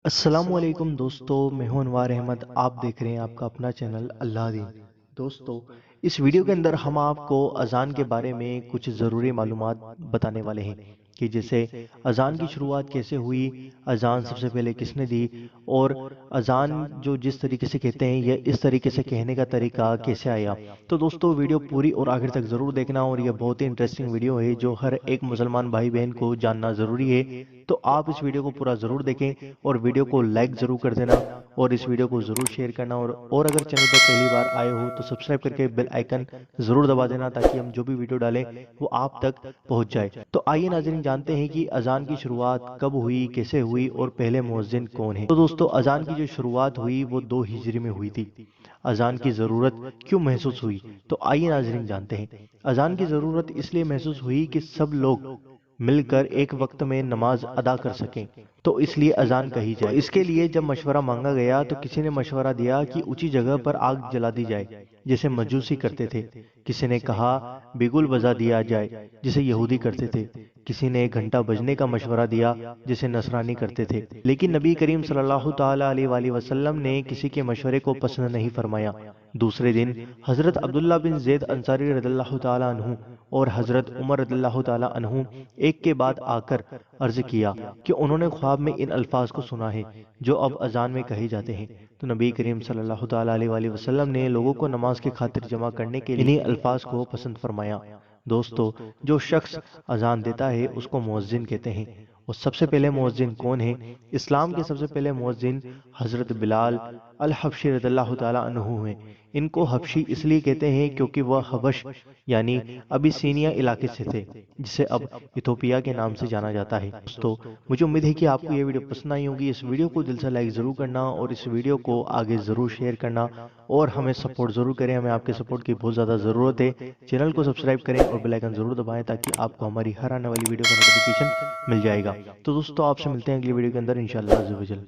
السلام علیکم دوستو، میں ہوں انوار احمد۔ آپ دیکھ رہے ہیں آپ کا اپنا چینل اللہ دین۔ دوستو، اس ویڈیو کے اندر ہم آپ کو اذان کے بارے میں کچھ ضروری معلومات بتانے والے ہیں کہ جیسے اذان کی شروعات کیسے ہوئی، اذان سب سے پہلے کس نے دی، اور اذان جو جس طریقے سے کہتے ہیں یہ اس طریقے سے کہنے کا طریقہ کیسے آیا۔ تو دوستو، ویڈیو پوری اور آخر تک ضرور دیکھنا، اور یہ بہت ہی انٹرسٹنگ ویڈیو ہے جو ہر ایک مسلمان بھائی بہن کو جاننا ضروری ہے۔ تو آپ اس ویڈیو کو پورا ضرور دیکھیں اور ویڈیو کو لائک ضرور کر دینا، اور اس ویڈیو کو ضرور شیئر کرنا، اور اگر چینل پر پہلی بار آئے ہو تو سبسکرائب کر کے بیل آئیکن ضرور دبا دینا تاکہ ہم جو بھی ویڈیو ڈالیں وہ آپ تک پہنچ جائے۔ تو آئیے ناظرین، جانتے ہیں کہ اذان کی شروعات کب ہوئی، کیسے ہوئی، اور پہلے مؤذن کون ہے۔ تو دوستو، اذان کی جو شروعات ہوئی وہ 2 ہجری میں ہوئی تھی۔ اذان کی ضرورت کیوں محسوس ہوئی؟ تو آئیے ناظرین جانتے ہیں۔ اذان کی ضرورت اس لیے محسوس ہوئی کہ سب لوگ مل کر ایک وقت میں نماز ادا کر سکیں، تو اس لیے اذان کہی جائے۔ اس کے لیے جب مشورہ مانگا گیا تو کسی نے مشورہ دیا کہ اونچی جگہ پر آگ جلا دی جائے جیسے مجوسی کرتے تھے، کسی نے کہا بیگل بجا دیا جائے جسے یہودی کرتے تھے، کسی نے گھنٹا بجنے کا مشورہ دیا جسے نصرانی کرتے تھے، لیکن نبی کریم صلی اللہ تعالی علیہ وآلہ وسلم نے کسی کے مشورے کو پسند نہیں فرمایا۔ دوسرے دن حضرت عبداللہ بن زید انصاری رضی اللہ تعالی عنہ اور حضرت عمر رضی اللہ تعالی عنہ ایک کے بعد آ کر عرض کیا کہ انہوں نے خواب میں ان الفاظ کو سنا ہے جو اب اذان میں کہے جاتے ہیں۔ تو نبی کریم صلی اللہ تعالی علیہ وآلہ وسلم نے لوگوں کو نماز کی خاطر جمع کرنے کے لیے انہی الفاظ کو پسند فرمایا۔ دوستو، جو شخص اذان دیتا ہے اس کو مؤذن کہتے ہیں۔ اور سب سے پہلے مؤذن کون ہے؟ اسلام کے سب سے پہلے مؤذن حضرت بلال الحبشی رضی اللہ تعالی عنہ ہیں۔ ان کو حبشی اس لیے کہتے ہیں کیونکہ وہ حبش یعنی ابیسینیا علاقے سے تھے، جسے اب ایتھوپیا کے نام سے جانا جاتا ہے۔ دوستو، مجھے امید ہے کہ آپ کو یہ ویڈیو پسند آئی ہوگی۔ اس ویڈیو کو دل سے لائک ضرور کرنا، اور اس ویڈیو کو آگے ضرور شیئر کرنا، اور ہمیں سپورٹ ضرور کریں۔ ہمیں آپ کے سپورٹ کی بہت زیادہ ضرورت ہے۔ چینل کو سبسکرائب کریں اور بیل آئیکن ضرور دبائیں تاکہ آپ کو ہماری ہر آنے والی ویڈیو کا نوٹیفیکیشن مل جائے گا۔ تو دوستو، آپ سے ملتے ہیں اگلی ویڈیو کے اندر انشاءاللہ عز و جل۔